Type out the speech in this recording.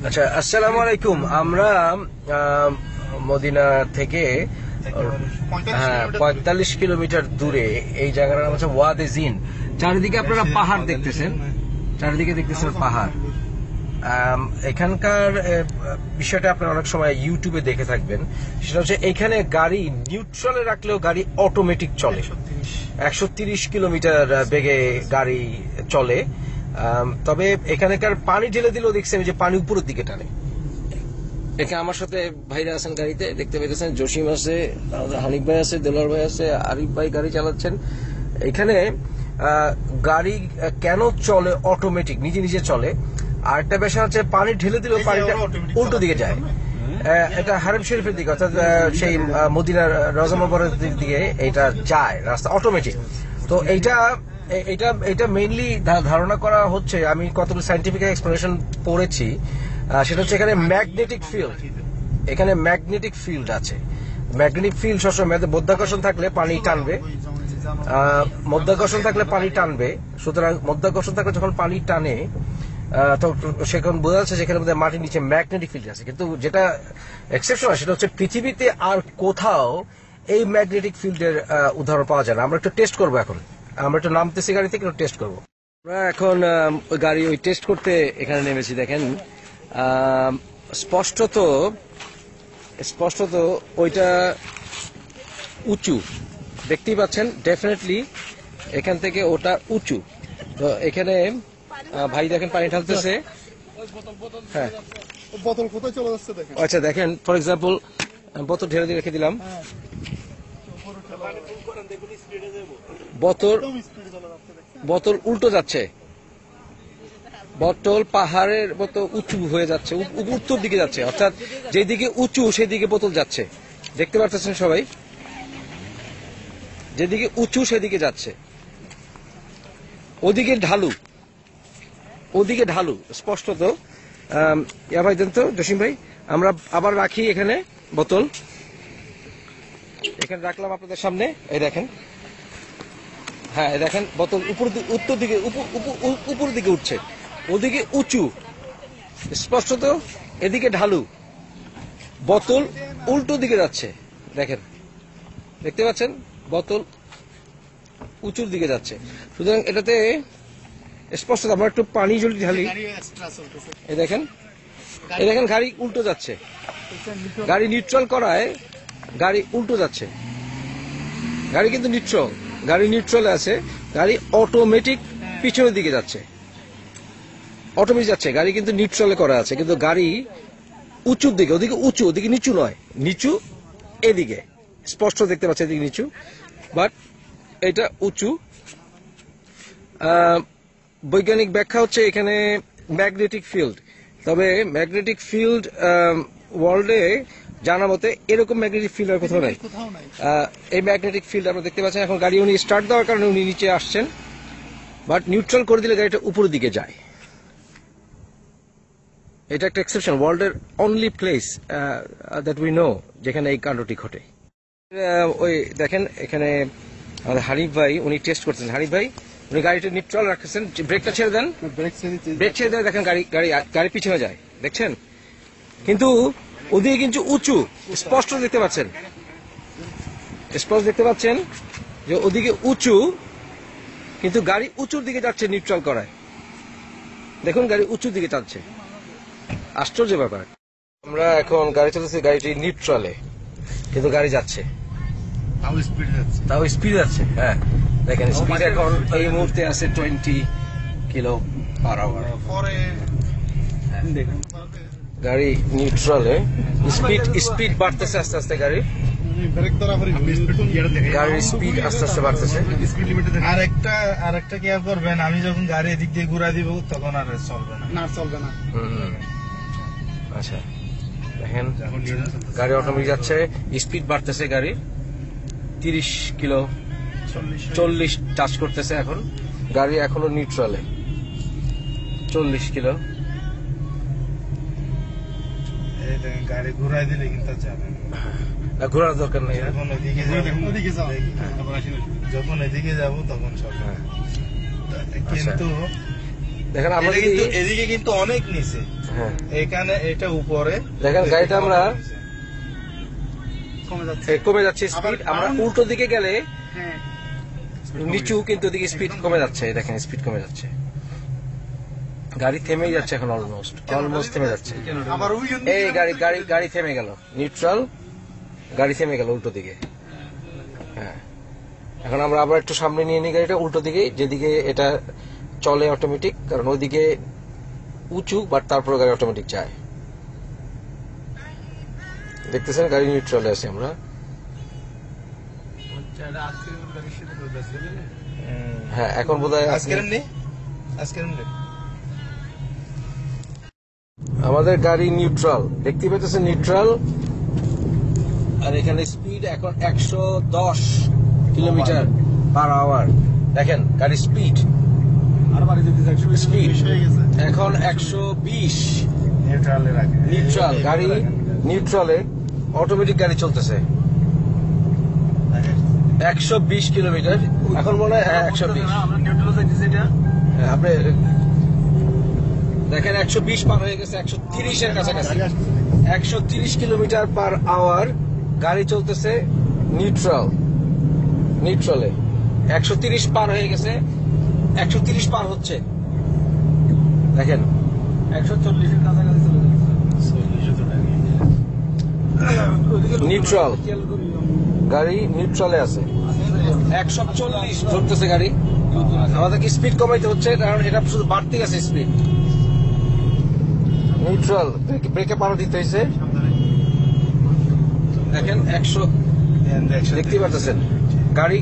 আচ্ছা, আসসালামু আলাইকুম। আমরা মদিনা থেকে 45 কিলোমিটার দূরে এই জায়গাটার নাম হচ্ছে ওয়াদে জিন। চারিদিকে আপনারা পাহাড় দেখতেছেন, চারিদিকে দেখতেছেন পাহাড়। এখানকার বিষয়টা আপনারা অনেক সময় ইউটিউবে দেখে থাকবেন। সেটা হচ্ছে এখানে গাড়ি নিউট্রালে রাখলেও গাড়ি অটোমেটিক চলে, 130 কিলোমিটার বেগে গাড়ি চলে। তবে এখানকার পানি ঢেলে দিলেও দেখছেন যে পানি উপরের দিকে টানে। এখানে আমার সাথে ভাইরা আছেন গাড়িতে, দেখতে পাইতেছেন জসিম আছে, হানিফ ভাই আছে, দেলোয়ার ভাই আছে, আরিফ ভাই গাড়ি চালাচ্ছেন। এখানে গাড়ি কেন চলে অটোমেটিক, নিজে নিজে চলে। আর একটা বিষয় হচ্ছে পানি ঢেলে দিলেও পানিটা উল্টো দিকে যায়। এটা হারেম শরীফের দিকে, অর্থাৎ সেই মদিনার রওজা মুবারকের দিকে এটা যায় রাস্তা অটোমেটিক। তো এটা মেইনলি ধারণা করা হচ্ছে, আমি কতগুলো সাইন্টিফিক এক্সপ্লেনেশন পড়েছি, সেটা হচ্ছে এখানে ম্যাগনেটিক ফিল্ড, এখানে ম্যাগনেটিক ফিল্ড আছে। ম্যাগনেটিক ফিল্ড সবসময় মধ্যাকর্ষণ থাকলে পানি টানবে, মধ্যাকর্ষণ থাকলে পানি টানবে। সুতরাং মধ্যাকর্ষণ থাকলে যখন পানি টানে তো সেখানে বোঝা যাচ্ছে যেখানে মাটির নিচে ম্যাগনেটিক ফিল্ড আছে। কিন্তু যেটা এক্সেপশন সেটা হচ্ছে পৃথিবীতে আর কোথাও এই ম্যাগনেটিক ফিল্ডের উদাহরণ পাওয়া যায় না। আমরা একটু টেস্ট করবো, এখন আমরা একটু নামতেছি গাড়ি থেকে, একটু টেস্ট করবো। আমরা এখন ওই গাড়ি টেস্ট করতে এখানে নেমেছি। দেখেন স্পষ্টত ওইটা উঁচু দেখতেই পাচ্ছেন, ডেফিনেটলি এখান থেকে ওটা উঁচু। তো এখানে ভাই দেখেন পানি ঢালতেছে। হ্যাঁ, বোতল কোথায় চলে যাচ্ছে দেখেন। আচ্ছা দেখেন, ফর এক্সাম্পল বোতল ঢেলে দিয়ে রেখে দিলাম, বোতল উল্টো যাচ্ছে, বোতল পাহাড়ের মতো উঁচু হয়ে যাচ্ছে, উত্তর দিকে যাচ্ছে, অর্থাৎ যেদিকে উঁচু সেদিকে বোতল যাচ্ছে। দেখতে পাচ্ছেন সবাই, যেদিকে উঁচু সেদিকে যাচ্ছে, ওদিকে ঢালু, ওদিকে ঢালু স্পষ্টত। ইয়া ভাই দেন তো, জসিম ভাই, আমরা আবার রাখি এখানে বোতল, এখানে রাখলাম আপনাদের সামনে। এই দেখেন, হ্যাঁ দেখেন বোতল উত্তর দিকে উপর দিকে উঠছে, ওদিকে উঁচু স্পষ্টত, এদিকে ঢালু, বোতল উল্টো দিকে যাচ্ছে। দেখেন, দেখতে পাচ্ছেন বোতল উঁচুর দিকে যাচ্ছে। সুতরাং এটাতে স্পষ্ট। আমরা একটু পানি জল ঢালি, এই দেখেন, এই দেখেন গাড়ি উল্টো যাচ্ছে, গাড়ি নিউট্রাল করায় গাড়ি উল্টো যাচ্ছে। গাড়ি কিন্তু গাড়ি নিউট্রালে আছে, গাড়ি অটোমেটিক পিছনের দিকে যাচ্ছে, অটোমেটিক যাচ্ছে। গাড়ি কিন্তু নিউট্রালে করা আছে, কিন্তু গাড়ি উঁচুর দিকে, ওদিকে উঁচু, ওদিকে নিচু নয়, নিচু এদিকে স্পষ্ট দেখতে পাচ্ছে, এদিকে নিচু, বাট এটা উঁচু। বৈজ্ঞানিক ব্যাখ্যা হচ্ছে এখানে ম্যাগনেটিক ফিল্ড। তবে ম্যাগনেটিক ফিল্ড ওয়ার্ল্ডে জানা মতে এরকম ম্যাগনেটিক ফিল্ড আর কোথাও নাই। এই ম্যাগনেটিক ফিল্ড আপনারা দেখতে পাচ্ছেন। এখন গাড়ি উনি স্টার্ট দেওয়ার কারণে উনি নিচে আসছেন, বাট নিউট্রাল করে দিলে গাড়িটা উপরের দিকে যায়। এটা একটা এক্সেপশন, ওয়ার্ল্ডের only place that we know যেখানে এই কাণ্ডটি ঘটে। ওই দেখেন এখানে আমাদের হানিফ ভাই উনি টেস্ট করতেছেন। হানিফ ভাই উনি গাড়িটা নিউট্রাল রাখতেছেন, ব্রেকটা ছেড়ে দেন, ব্রেক ছেড়ে দেন, দেখেন গাড়ি পিছনে যায়, দেখছেন। কিন্তু ওদিকে কিন্তু উঁচু, স্পষ্ট দেখতে পাচ্ছেন, স্পষ্ট দেখতে পাচ্ছেন যে ওদিকে উঁচু, কিন্তু গাড়ি উঁচুর দিকে যাচ্ছে নিউট্রাল করায়। দেখুন গাড়ি উঁচুর দিকে যাচ্ছে, আশ্চর্য ব্যাপার। আমরা এখন গাড়ি চলতেছি, গাড়িটি নিউট্রালে, কিন্তু গাড়ি যাচ্ছে, তাও স্পিড যাচ্ছে। হ্যাঁ দেখেন, স্পিড এখন এই মুহূর্তে আছে 20 কিলো/আওয়ার। গাড়ি নিউট্রালে, স্পিড বাড়তেছে আস্তে আস্তে, গাড়ির স্পিড আস্তে আস্তে বাড়তেছে। আরেকটা কেয়ার করবেন, আমি যখন গাড়ি এদিক দিয়ে ঘুরা দিব তখন আর চলবে না। আচ্ছা দেখেন, গাড়ি অটোমেটিক যাচ্ছে, স্পিড বাড়তেছে, গাড়ি 30 কিলো 40 টাচ করতেছে। এখন গাড়ি এখনো নিউট্রালে 40 কিলো। গাড়ি ঘুরাই দিলে কিন্তু যাবে না, ঘোরার দরকার নেই, যখন এদিকে যাবো তখন চলবে। কিন্তু দেখেন আমরা এটা যদি কিন্তু এদিকে কিন্তু অনেক নিচে, হ্যাঁ এখানে এটা উপরে। দেখেন গাড়িটা আমরা কমে যাচ্ছে। কমে যাচ্ছে স্পিড, আমরা উল্টো দিকে গেলে হ্যাঁ নিচু, কিন্তু ওদিকে স্পিড কমে যাচ্ছে। দেখেন স্পিড কমে যাচ্ছে, গাড়ি থেমেই যাচ্ছে এখন, অলমোস্ট থেমে যাচ্ছে। আবার ওই এই গাড়ি থেমে গেল, নিউট্রাল, গাড়ি থেমে গেল উল্টো দিকে। হ্যাঁ, এখন আমরা আবার একটু সামনে নিয়ে নিই গাড়িটা উল্টো দিকে, যেদিকে এটা চলে অটোমেটিক, কারণ ওইদিকে উঁচু, বাট তারপরে গাড়ি অটোমেটিক যায়। দেখতেছেন গাড়ি নিউট্রালে আছে আমরা। হ্যাঁ, এখন বোধহয় আজকের এমনি আমাদের গাড়ি নিউট্রাল, দেখতে পাচ্ছেন নিউট্রাল। আর এখানে স্পিড এখন 110 কিলোমিটার পার আওয়ার। দেখেন গাড়ি স্পিড, স্পিড এখন 120। নিউট্রাল গাড়ি, নিউট্রালে অটোমেটিক গাড়ি চলতেছে 120 কিলোমিটার এখন মনে হয়। হ্যাঁ 120, আপনি দেখেন 120 পার হয়ে গেছে, 130 এর কাছাকাছি। 130 কিলোমিটার পার আওয়ার গাড়ি চলতেছে নিউট্রালে। 130 পার হয়ে গেছে, 130 পার হচ্ছে। দেখেন 140 এর কাছাকাছি চলে যাচ্ছে। নিউট্রাল, গাড়ি নিউট্রালে আছে। 140 ধরতেছে গাড়ি। আমাদেরকে স্পিড কমাইতে হচ্ছে, কারণ এটা শুধু বাড়তে গেছে স্পিড। নিউট্রাল, ব্রেকে পাড়া দিতে হয়েছে। দেখেন 100, দেখতেই পাচ্ছেন গাড়ি